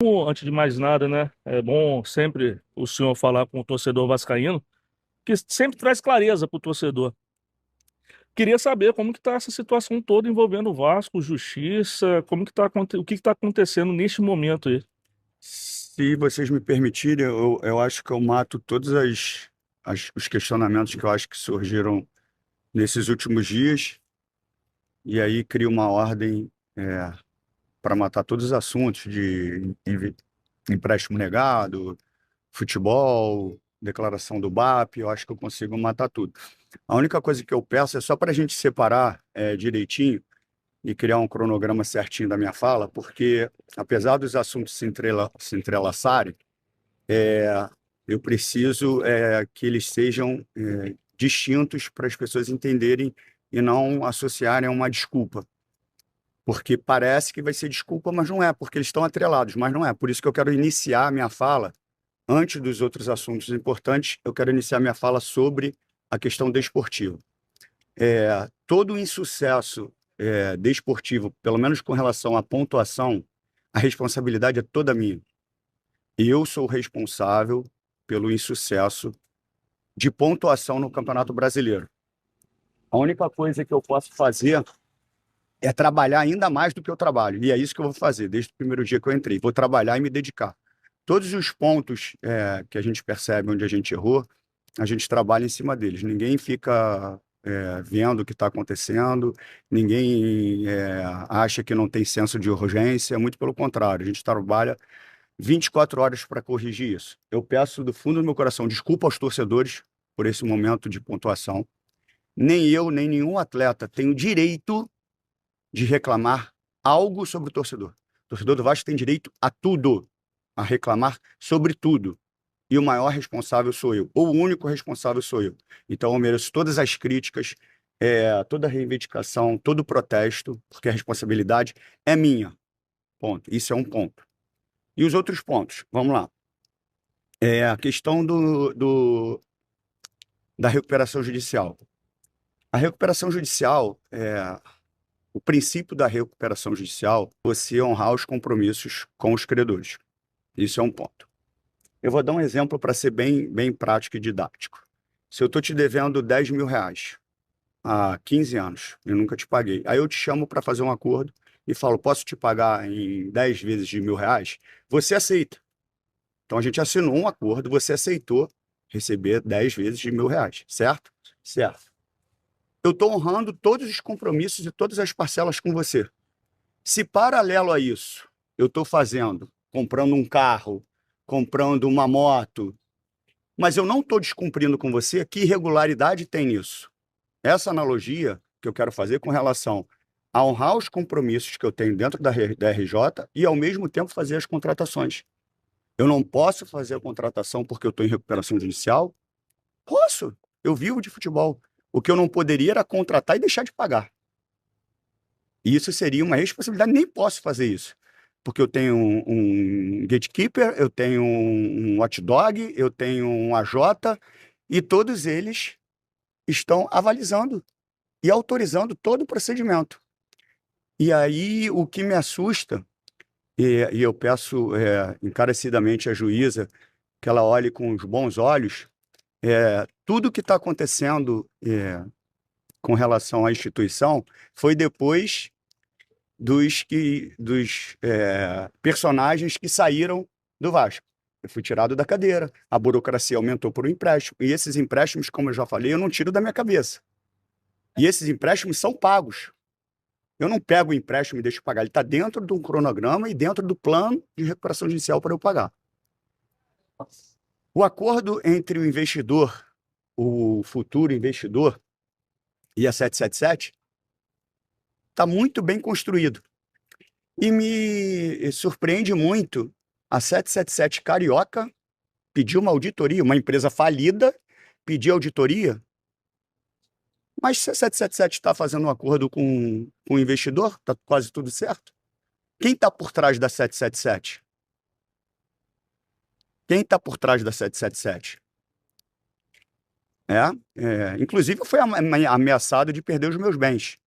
Bom, antes de mais nada, né? É bom sempre o senhor falar com o torcedor vascaíno, que sempre traz clareza para o torcedor. Queria saber como que está essa situação toda envolvendo o Vasco, Justiça, como que tá, o que está acontecendo neste momento aí. Se vocês me permitirem, eu acho que eu mato todos os questionamentos que eu acho que surgiram nesses últimos dias, e aí crio uma ordem para matar todos os assuntos de empréstimo negado, futebol, declaração do BAP. Eu acho que eu consigo matar tudo. A única coisa que eu peço é só para a gente separar direitinho e criar um cronograma certinho da minha fala, porque apesar dos assuntos se entrelaçarem, eu preciso que eles sejam distintos para as pessoas entenderem e não associarem a uma desculpa. Porque parece que vai ser desculpa, mas não é, porque eles estão atrelados, mas não é. Por isso que eu quero iniciar a minha fala, antes dos outros assuntos importantes, eu quero iniciar a minha fala sobre a questão desportiva. Todo o insucesso desportivo, pelo menos com relação à pontuação, a responsabilidade é toda minha. Eu sou o responsável pelo insucesso de pontuação no Campeonato Brasileiro. A única coisa que eu posso fazer é trabalhar ainda mais do que eu trabalho. E é isso que eu vou fazer desde o primeiro dia que eu entrei. Vou trabalhar e me dedicar. Todos os pontos que a gente percebe onde a gente errou, a gente trabalha em cima deles. Ninguém fica vendo o que está acontecendo, ninguém acha que não tem senso de urgência, muito pelo contrário, a gente trabalha 24 horas para corrigir isso. Eu peço do fundo do meu coração desculpa aos torcedores por esse momento de pontuação. Nem eu, nem nenhum atleta tem o direito de reclamar algo sobre o torcedor. O torcedor do Vasco tem direito a tudo, a reclamar sobre tudo. E o maior responsável sou eu, ou o único responsável sou eu. Então eu mereço todas as críticas, toda a reivindicação, todo o protesto, porque a responsabilidade é minha. Ponto. Isso é um ponto. E os outros pontos? Vamos lá. A questão da recuperação judicial. A recuperação judicial, o princípio da recuperação judicial, você honrar os compromissos com os credores. Isso é um ponto. Eu vou dar um exemplo para ser bem prático e didático. Se eu estou te devendo R$ 10.000 há 15 anos, eu nunca te paguei. Aí eu te chamo para fazer um acordo e falo, posso te pagar em 10 vezes de R$ 1.000? Você aceita. Então a gente assinou um acordo, você aceitou receber 10 vezes de R$ 1.000, certo? Certo. Eu estou honrando todos os compromissos e todas as parcelas com você. Se paralelo a isso, eu estou comprando um carro, comprando uma moto, mas eu não estou descumprindo com você, que irregularidade tem nisso? Essa analogia que eu quero fazer com relação a honrar os compromissos que eu tenho dentro da RJ e, ao mesmo tempo, fazer as contratações. Eu não posso fazer a contratação porque eu estou em recuperação judicial? Posso. Eu vivo de futebol. O que eu não poderia era contratar e deixar de pagar. E isso seria uma responsabilidade, nem posso fazer isso. Porque eu tenho um gatekeeper, eu tenho um watchdog, eu tenho um AJ, e todos eles estão avalizando e autorizando todo o procedimento. E aí o que me assusta, e eu peço encarecidamente à juíza que ela olhe com os bons olhos, tudo que está acontecendo com relação à instituição foi depois dos personagens que saíram do Vasco. Eu fui tirado da cadeira, a burocracia aumentou por um empréstimo, e esses empréstimos, como eu já falei, eu não tiro da minha cabeça. E esses empréstimos são pagos. Eu não pego o empréstimo e deixo pagar, ele está dentro de um cronograma e dentro do plano de recuperação judicial para eu pagar. O acordo entre o investidor, o futuro investidor, e a 777 está muito bem construído. E me surpreende muito a 777 Carioca pediu uma auditoria, uma empresa falida pediu auditoria, mas se a 777 está fazendo um acordo com o investidor, está quase tudo certo. Quem está por trás da 777? Quem está por trás da 777? Inclusive, eu fui ameaçado de perder os meus bens.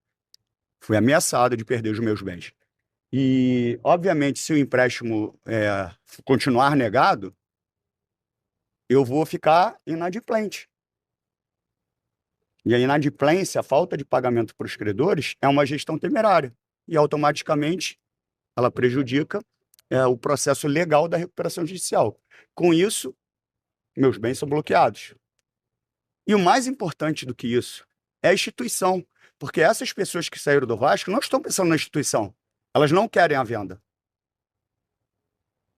Fui ameaçado de perder os meus bens. E, obviamente, se o empréstimo continuar negado, eu vou ficar inadimplente. E a inadimplência, a falta de pagamento para os credores, é uma gestão temerária. E, automaticamente, ela prejudica o processo legal da recuperação judicial. Com isso, meus bens são bloqueados. E o mais importante do que isso é a instituição. Porque essas pessoas que saíram do Vasco não estão pensando na instituição. Elas não querem a venda.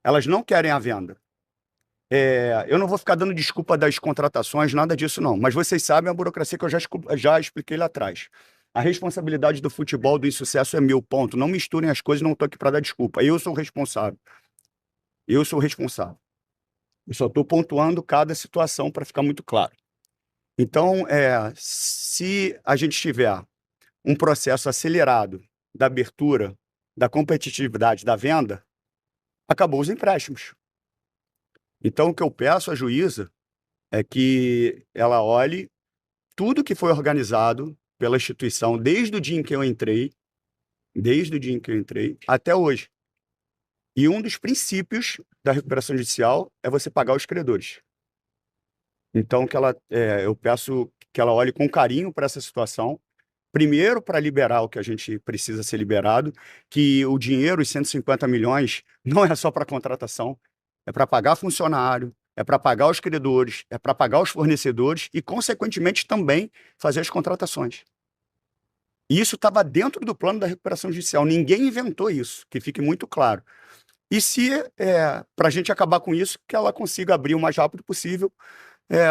Elas não querem a venda. Eu não vou ficar dando desculpa das contratações, nada disso não. Mas vocês sabem a burocracia que eu já expliquei lá atrás. A responsabilidade do futebol do insucesso é meu, ponto. Não misturem as coisas, não estou aqui para dar desculpa. Eu sou o responsável. Eu sou o responsável. Eu só estou pontuando cada situação para ficar muito claro. Então, se a gente tiver um processo acelerado da abertura, da competitividade, da venda, acabou os empréstimos. Então, o que eu peço à juíza é que ela olhe tudo que foi organizado pela instituição desde o dia em que eu entrei, até hoje. E um dos princípios da recuperação judicial é você pagar os credores. Então, eu peço que ela olhe com carinho para essa situação. Primeiro, para liberar o que a gente precisa ser liberado, que o dinheiro, os 150 milhões, não é só para contratação, é para pagar funcionário, é para pagar os credores, é para pagar os fornecedores e, consequentemente, também fazer as contratações. E isso estava dentro do plano da recuperação judicial. Ninguém inventou isso, que fique muito claro. E se, para a gente acabar com isso, que ela consiga abrir o mais rápido possível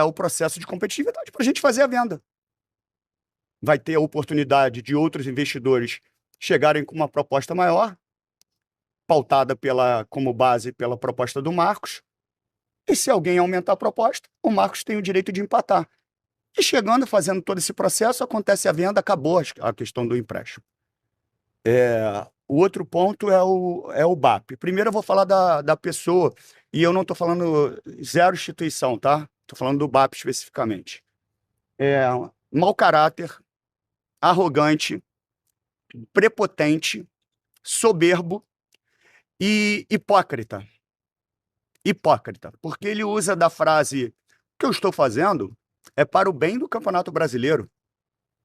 o processo de competitividade para a gente fazer a venda. Vai ter a oportunidade de outros investidores chegarem com uma proposta maior, pautada como base pela proposta do Marcos. E se alguém aumentar a proposta, o Marcos tem o direito de empatar. E chegando, fazendo todo esse processo, acontece a venda, acabou a questão do empréstimo. O outro ponto é o BAP. Primeiro eu vou falar da pessoa, e eu não estou falando zero instituição, tá? Estou falando do BAP especificamente. Mau caráter, arrogante, prepotente, soberbo e hipócrita. Hipócrita, porque ele usa da frase: o que eu estou fazendo é para o bem do Campeonato Brasileiro.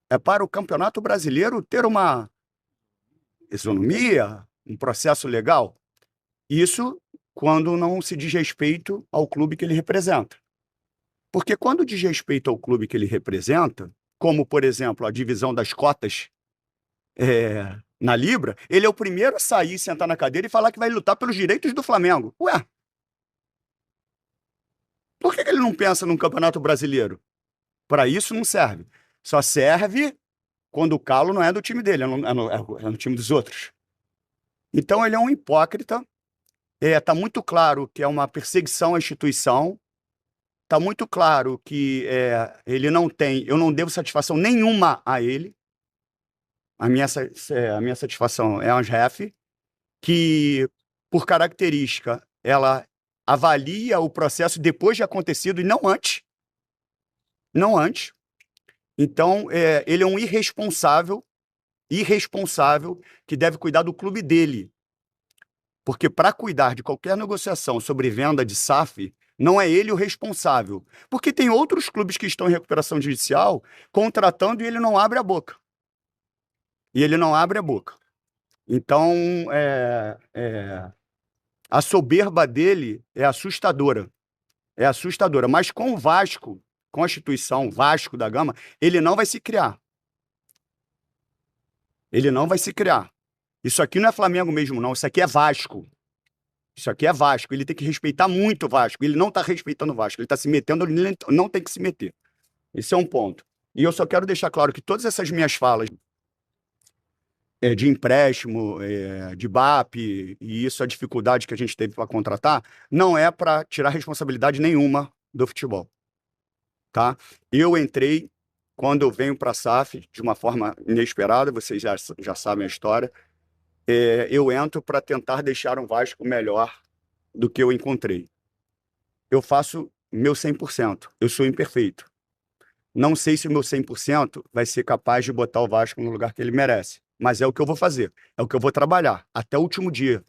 É para o Campeonato Brasileiro ter uma isonomia, um processo legal. Isso quando não se diz respeito ao clube que ele representa. Porque quando diz respeito ao clube que ele representa, como, por exemplo, a divisão das cotas na Libra, ele é o primeiro a sair, sentar na cadeira e falar que vai lutar pelos direitos do Flamengo. Ué, por que ele não pensa num Campeonato Brasileiro? Para isso não serve. Só serve quando o calo não é do time dele, é no time dos outros. Então ele é um hipócrita. Está muito claro que é uma perseguição à instituição. Está muito claro que eu não devo satisfação nenhuma a ele. A minha satisfação é a ANJEF, que, por característica, ela avalia o processo depois de acontecido e não antes. Não antes. Então, ele é um irresponsável que deve cuidar do clube dele. Porque para cuidar de qualquer negociação sobre venda de SAF, não é ele o responsável. Porque tem outros clubes que estão em recuperação judicial contratando e ele não abre a boca. Então, a soberba dele é assustadora. É assustadora. Mas com o Vasco, com a instituição Vasco da Gama, ele não vai se criar. Ele não vai se criar. Isso aqui não é Flamengo mesmo, não. Isso aqui é Vasco. Isso aqui é Vasco. Ele tem que respeitar muito o Vasco. Ele não está respeitando o Vasco. Ele está se metendo onde ele não tem que se meter. Esse é um ponto. E eu só quero deixar claro que todas essas minhas falas de empréstimo, de BAP, e isso, a dificuldade que a gente teve para contratar, não é para tirar responsabilidade nenhuma do futebol. Tá? Eu entrei, quando eu venho para a SAF, de uma forma inesperada, vocês já sabem a história, eu entro para tentar deixar um Vasco melhor do que eu encontrei. Eu faço meu 100%, eu sou imperfeito. Não sei se o meu 100% vai ser capaz de botar o Vasco no lugar que ele merece. mas é o que eu vou fazer, é o que eu vou trabalhar até o último dia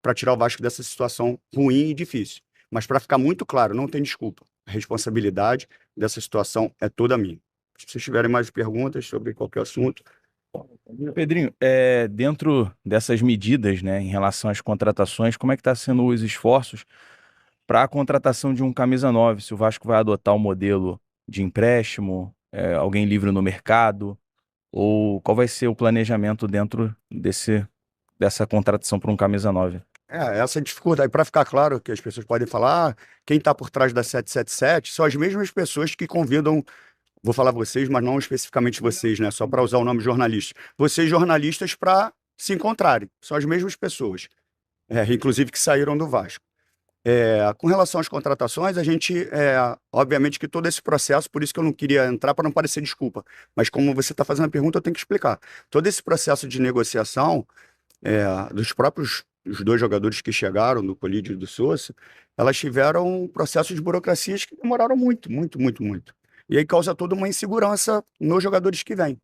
para tirar o Vasco dessa situação ruim e difícil. Mas para ficar muito claro, não tem desculpa. A responsabilidade dessa situação é toda minha. Se vocês tiverem mais perguntas sobre qualquer assunto. Pedrinho, dentro dessas medidas, né, em relação às contratações, como é que está sendo os esforços para a contratação de um camisa 9? Se o Vasco vai adotar o modelo de empréstimo, alguém livre no mercado, ou qual vai ser o planejamento dentro dessa contratação para um camisa 9? Essa dificuldade, para ficar claro que as pessoas podem falar, quem está por trás da 777 são as mesmas pessoas que convidam, vou falar vocês, mas não especificamente vocês, né? Só para usar o nome jornalista. Vocês, jornalistas, para se encontrarem. São as mesmas pessoas, inclusive que saíram do Vasco. Com relação às contratações, a gente, obviamente que todo esse processo, por isso que eu não queria entrar para não parecer desculpa, mas como você está fazendo a pergunta, eu tenho que explicar. Todo esse processo de negociação dos próprios os dois jogadores que chegaram, do Polídio e do Sousa, elas tiveram um processo de burocracias que demoraram muito, muito, muito, muito. E aí causa toda uma insegurança nos jogadores que vêm.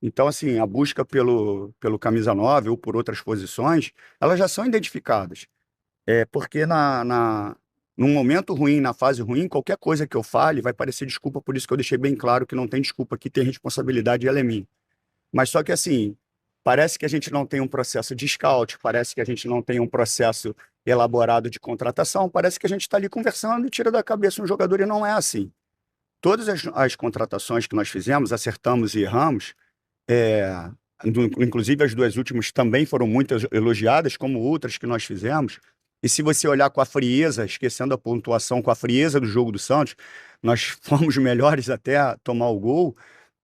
Então, assim, a busca pelo camisa 9 ou por outras posições, elas já são identificadas. Porque num momento ruim, na fase ruim, qualquer coisa que eu fale vai parecer desculpa, por isso que eu deixei bem claro que não tem desculpa, aqui tem responsabilidade e ela é minha. Mas só que, assim, parece que a gente não tem um processo de scout, parece que a gente não tem um processo elaborado de contratação, parece que a gente está ali conversando e tira da cabeça um jogador e não é assim. Todas as contratações que nós fizemos, acertamos e erramos, inclusive as duas últimas também foram muito elogiadas, como outras que nós fizemos. E se você olhar com a frieza, esquecendo a pontuação, com a frieza do jogo do Santos, nós fomos melhores até a tomar o gol,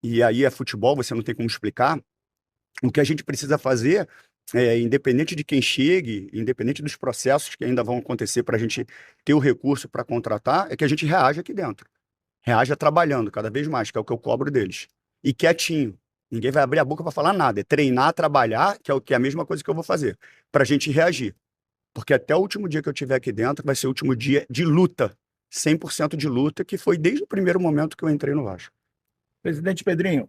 e aí é futebol, você não tem como explicar. O que a gente precisa fazer, independente de quem chegue, independente dos processos que ainda vão acontecer para a gente ter o recurso para contratar, é que a gente reaja aqui dentro. Reaja trabalhando cada vez mais, que é o que eu cobro deles. E quietinho. Ninguém vai abrir a boca para falar nada. É treinar, trabalhar, que é a mesma coisa que eu vou fazer, para a gente reagir. Porque até o último dia que eu estiver aqui dentro vai ser o último dia de luta, 100% de luta, que foi desde o primeiro momento que eu entrei no Vasco. Presidente Pedrinho,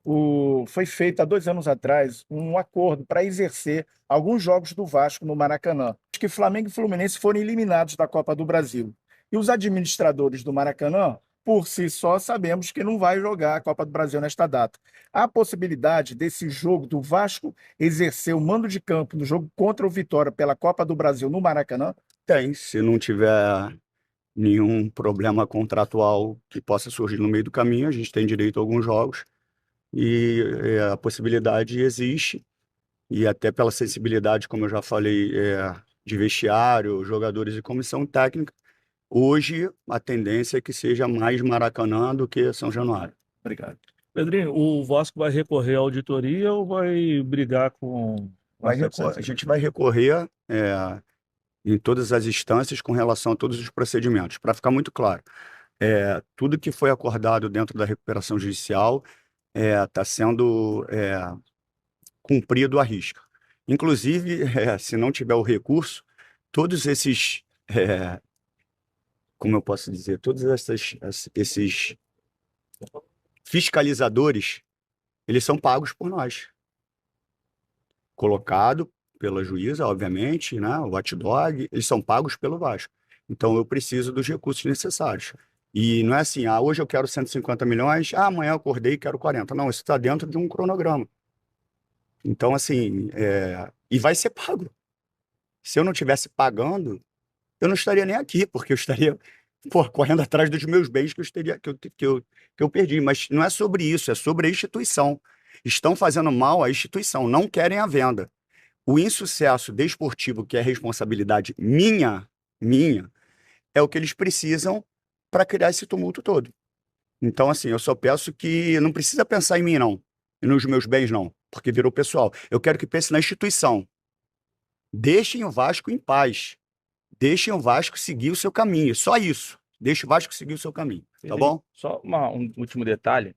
foi feito há 2 anos atrás um acordo para exercer alguns jogos do Vasco no Maracanã. Acho que Flamengo e Fluminense foram eliminados da Copa do Brasil. E os administradores do Maracanã, por si só, sabemos que não vai jogar a Copa do Brasil nesta data. Há a possibilidade desse jogo do Vasco exercer o mando de campo no jogo contra o Vitória pela Copa do Brasil no Maracanã? Tem, se não tiver nenhum problema contratual que possa surgir no meio do caminho, a gente tem direito a alguns jogos e a possibilidade existe, e até pela sensibilidade, como eu já falei, de vestiário, jogadores e comissão técnica, hoje a tendência é que seja mais Maracanã do que São Januário. Obrigado. Pedrinho, o Vasco vai recorrer à auditoria ou vai brigar com a A gente vai recorrer em todas as instâncias com relação a todos os procedimentos. Para ficar muito claro, tudo que foi acordado dentro da recuperação judicial está sendo cumprido à risca. Inclusive, se não tiver o recurso, todos esses, como eu posso dizer, todos esses fiscalizadores, eles são pagos por nós. Colocado pela juíza, obviamente, né, o watchdog, eles são pagos pelo Vasco. Então, eu preciso dos recursos necessários. E não é assim, hoje eu quero 150 milhões, amanhã eu acordei e quero 40. Não, isso está dentro de um cronograma. Então, assim, e vai ser pago. Se eu não estivesse pagando, eu não estaria nem aqui, porque eu estaria correndo atrás dos meus bens que eu perdi. Mas não é sobre isso, é sobre a instituição. Estão fazendo mal à instituição, não querem a venda. O insucesso desportivo, que é responsabilidade minha, é o que eles precisam para criar esse tumulto todo. Então, assim, eu só peço que não precisa pensar em mim, não, e nos meus bens, não, porque virou pessoal. Eu quero que pense na instituição. Deixem o Vasco em paz. Deixem o Vasco seguir o seu caminho. Só isso. Deixe o Vasco seguir o seu caminho. Tá bom? Só um último detalhe,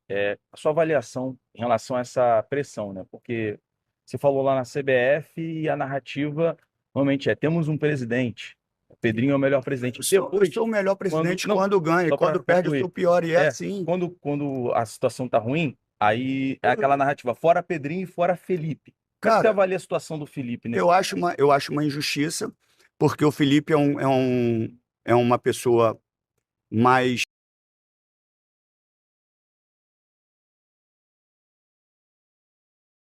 a sua avaliação em relação a essa pressão, né? Porque você falou lá na CBF e a narrativa realmente temos um presidente. O Pedrinho é o melhor presidente. Eu sou o melhor presidente quando ganha, só quando perde eu sou o pior, e assim. Quando a situação tá ruim, aí é aquela narrativa, fora Pedrinho e fora Felipe. Como é que você Cara, avalia a situação do Felipe nesse eu acho uma injustiça, porque o Felipe é uma pessoa mais